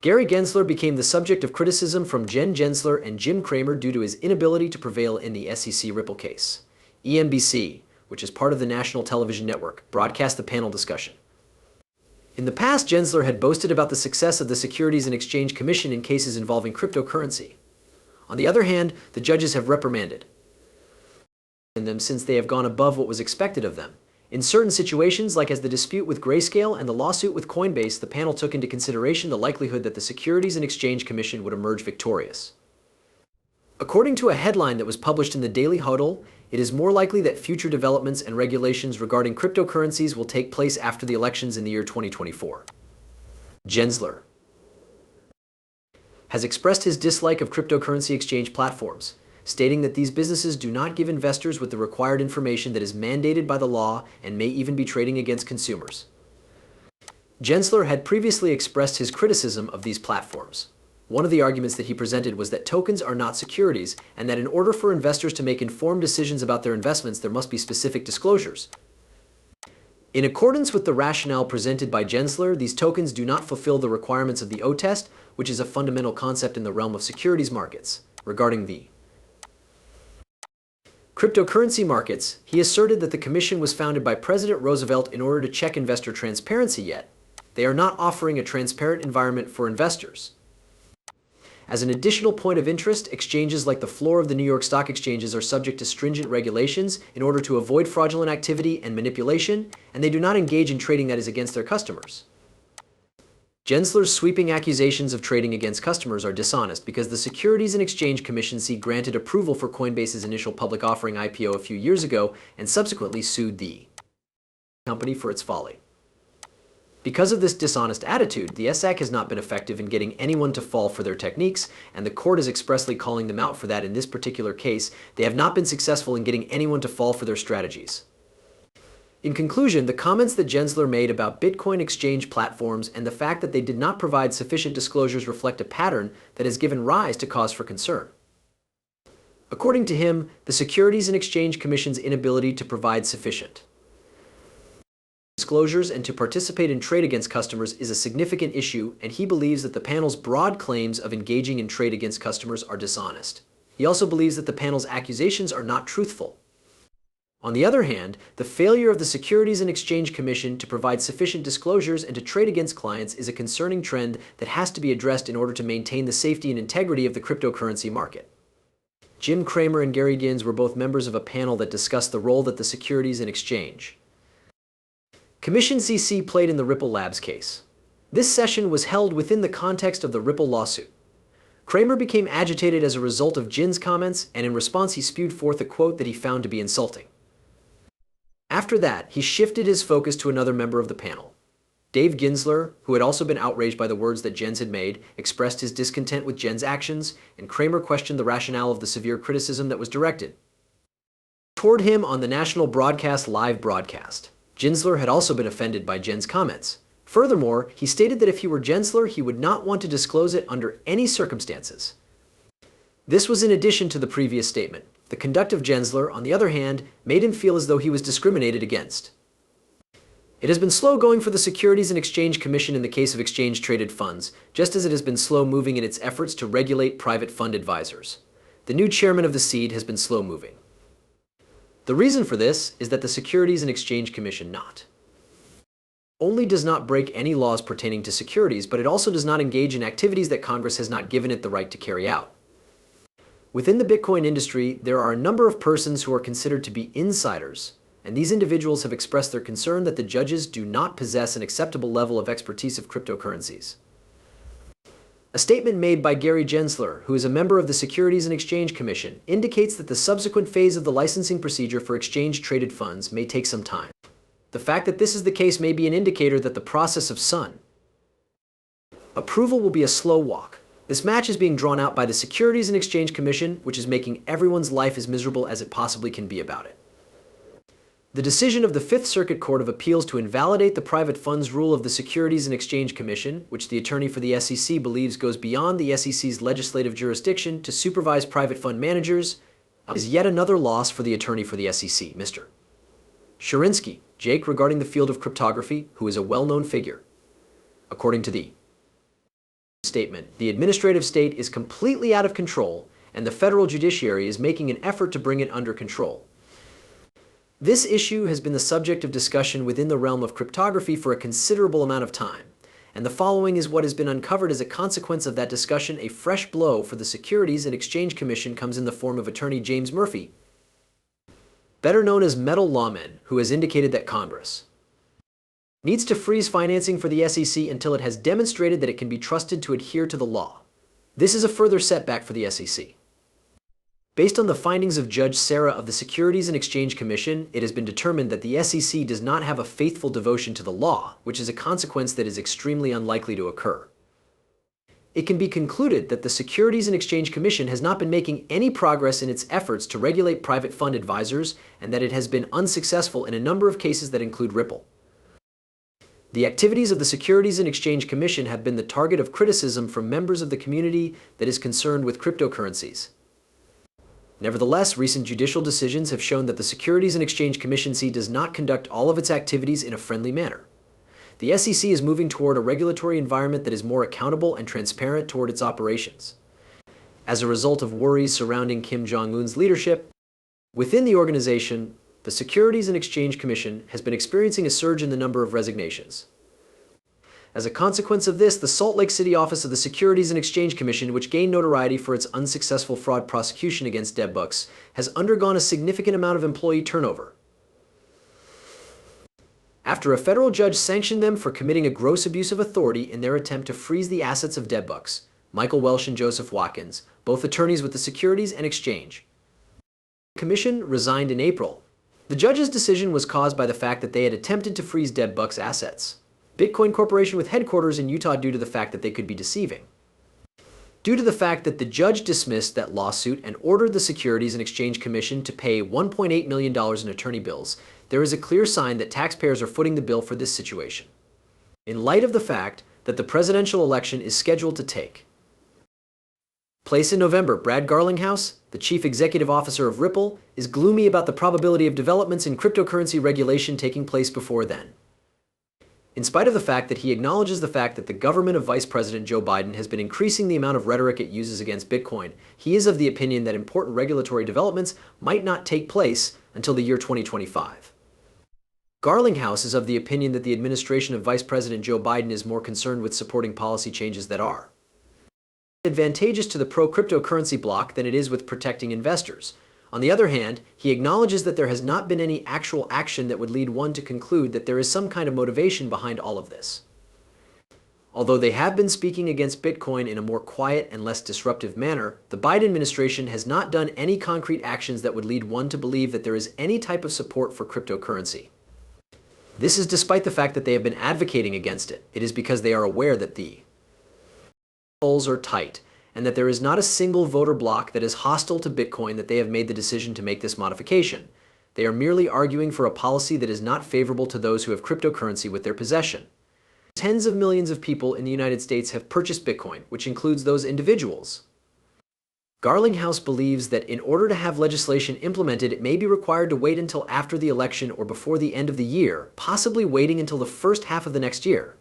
Gary Gensler became the subject of criticism from Jen Gensler and Jim Cramer due to his inability to prevail in the SEC Ripple case. ENBC, which is part of the national television network, broadcast the panel discussion. In the past, Gensler had boasted about the success of the Securities and Exchange Commission in cases involving cryptocurrency. On the other hand, the judges have reprimanded them since they have gone above what was expected of them. In certain situations, like as the dispute with Grayscale and the lawsuit with Coinbase, the panel took into consideration the likelihood that the Securities and Exchange Commission would emerge victorious. According to a headline that was published in the Daily Huddle, it is more likely that future developments and regulations regarding cryptocurrencies will take place after the elections in the year 2024. Gensler has expressed his dislike of cryptocurrency exchange platforms, stating that these businesses do not give investors with the required information that is mandated by the law and may even be trading against consumers. Gensler had previously expressed his criticism of these platforms. One of the arguments that he presented was that tokens are not securities, and that in order for investors to make informed decisions about their investments, there must be specific disclosures. In accordance with the rationale presented by Gensler, these tokens do not fulfill the requirements of the O-test, which is a fundamental concept in the realm of securities markets. Regarding the cryptocurrency markets, he asserted that the commission was founded by President Roosevelt in order to check investor transparency, yet they are not offering a transparent environment for investors. As an additional point of interest, exchanges like the floor of the New York Stock Exchanges are subject to stringent regulations in order to avoid fraudulent activity and manipulation, and they do not engage in trading that is against their customers. Gensler's sweeping accusations of trading against customers are dishonest because the Securities and Exchange Commission granted approval for Coinbase's initial public offering IPO a few years ago and subsequently sued the company for its folly. Because of this dishonest attitude, the SEC has not been effective in getting anyone to fall for their techniques, and the court is expressly calling them out for that. In this particular case, they have not been successful in getting anyone to fall for their strategies. In conclusion, the comments that Gensler made about Bitcoin exchange platforms and the fact that they did not provide sufficient disclosures reflect a pattern that has given rise to cause for concern. According to him, the Securities and Exchange Commission's inability to provide sufficient disclosures and to participate in trade against customers is a significant issue, and he believes that the panel's broad claims of engaging in trade against customers are dishonest. He also believes that the panel's accusations are not truthful. On the other hand, the failure of the Securities and Exchange Commission to provide sufficient disclosures and to trade against clients is a concerning trend that has to be addressed in order to maintain the safety and integrity of the cryptocurrency market. Jim Cramer and Gary Gins were both members of a panel that discussed the role that the Securities and Exchange Commission CC played in the Ripple Labs case. This session was held within the context of the Ripple lawsuit. Cramer became agitated as a result of Jin's comments, and in response he spewed forth a quote that he found to be insulting. After that, he shifted his focus to another member of the panel. Dave Gensler, who had also been outraged by the words that Jens had made, expressed his discontent with Jen's actions, and Cramer questioned the rationale of the severe criticism that was directed toward him on the national broadcast live broadcast. Gensler had also been offended by Jen's comments. Furthermore, he stated that if he were Gensler, he would not want to disclose it under any circumstances. This was in addition to the previous statement. The conduct of Gensler, on the other hand, made him feel as though he was discriminated against. It has been slow going for the Securities and Exchange Commission in the case of exchange-traded funds, just as it has been slow moving in its efforts to regulate private fund advisors. The new chairman of the SEC has been slow moving. The reason for this is that the Securities and Exchange Commission not only does not break any laws pertaining to securities, but it also does not engage in activities that Congress has not given it the right to carry out. Within the Bitcoin industry, there are a number of persons who are considered to be insiders, and these individuals have expressed their concern that the judges do not possess an acceptable level of expertise of cryptocurrencies. A statement made by Gary Gensler, who is a member of the Securities and Exchange Commission, indicates that the subsequent phase of the licensing procedure for exchange-traded funds may take some time. The fact that this is the case may be an indicator that the process of SUN approval will be a slow walk. This match is being drawn out by the Securities and Exchange Commission, which is making everyone's life as miserable as it possibly can be about it. The decision of the Fifth Circuit Court of Appeals to invalidate the private funds rule of the Securities and Exchange Commission, which the attorney for the SEC believes goes beyond the SEC's legislative jurisdiction to supervise private fund managers, is yet another loss for the attorney for the SEC, Mr. Shurinsky, Jake, regarding the field of cryptography, who is a well-known figure. According to the statement, the administrative state is completely out of control, and the federal judiciary is making an effort to bring it under control. This issue has been the subject of discussion within the realm of cryptography for a considerable amount of time, and the following is what has been uncovered as a consequence of that discussion. A fresh blow for the Securities and Exchange Commission comes in the form of attorney James Murphy, better known as Metal Lawman, who has indicated that Congress needs to freeze financing for the SEC until it has demonstrated that it can be trusted to adhere to the law. This is a further setback for the SEC. Based on the findings of Judge Sarah of the Securities and Exchange Commission, it has been determined that the SEC does not have a faithful devotion to the law, which is a consequence that is extremely unlikely to occur. It can be concluded that the Securities and Exchange Commission has not been making any progress in its efforts to regulate private fund advisors, and that it has been unsuccessful in a number of cases that include Ripple. The activities of the Securities and Exchange Commission have been the target of criticism from members of the community that is concerned with cryptocurrencies. Nevertheless, recent judicial decisions have shown that the Securities and Exchange Commission does not conduct all of its activities in a friendly manner. The SEC is moving toward a regulatory environment that is more accountable and transparent toward its operations. As a result of worries surrounding Kim Jong-un's leadership, within the organization, the Securities and Exchange Commission has been experiencing a surge in the number of resignations. As a consequence of this, the Salt Lake City office of the Securities and Exchange Commission, which gained notoriety for its unsuccessful fraud prosecution against DebBucks, has undergone a significant amount of employee turnover. After a federal judge sanctioned them for committing a gross abuse of authority in their attempt to freeze the assets of DebBucks, Michael Welsh and Joseph Watkins, both attorneys with the Securities and Exchange Commission, resigned in April. The judge's decision was caused by the fact that they had attempted to freeze DebBucks' assets. Bitcoin Corporation with headquarters in Utah, due to the fact that they could be deceiving. Due to the fact that the judge dismissed that lawsuit and ordered the Securities and Exchange Commission to pay $1.8 million in attorney bills, there is a clear sign that taxpayers are footing the bill for this situation. In light of the fact that the presidential election is scheduled to take place in November, Brad Garlinghouse, the chief executive officer of Ripple, is gloomy about the probability of developments in cryptocurrency regulation taking place before then. In spite of the fact that he acknowledges the fact that the government of Vice President Joe Biden has been increasing the amount of rhetoric it uses against Bitcoin, he is of the opinion that important regulatory developments might not take place until the year 2025. Garlinghouse is of the opinion that the administration of Vice President Joe Biden is more concerned with supporting policy changes that are advantageous to the pro-cryptocurrency bloc than it is with protecting investors. On the other hand, he acknowledges that there has not been any actual action that would lead one to conclude that there is some kind of motivation behind all of this. Although they have been speaking against Bitcoin in a more quiet and less disruptive manner, the Biden administration has not done any concrete actions that would lead one to believe that there is any type of support for cryptocurrency. This is despite the fact that they have been advocating against it. It is because they are aware that the polls are tight, and that there is not a single voter bloc that is hostile to Bitcoin that they have made the decision to make this modification. They are merely arguing for a policy that is not favorable to those who have cryptocurrency with their possession. Tens of millions of people in the United States have purchased Bitcoin, which includes those individuals. Garlinghouse believes that in order to have legislation implemented, it may be required to wait until after the election or before the end of the year, possibly waiting until the first half of the next year.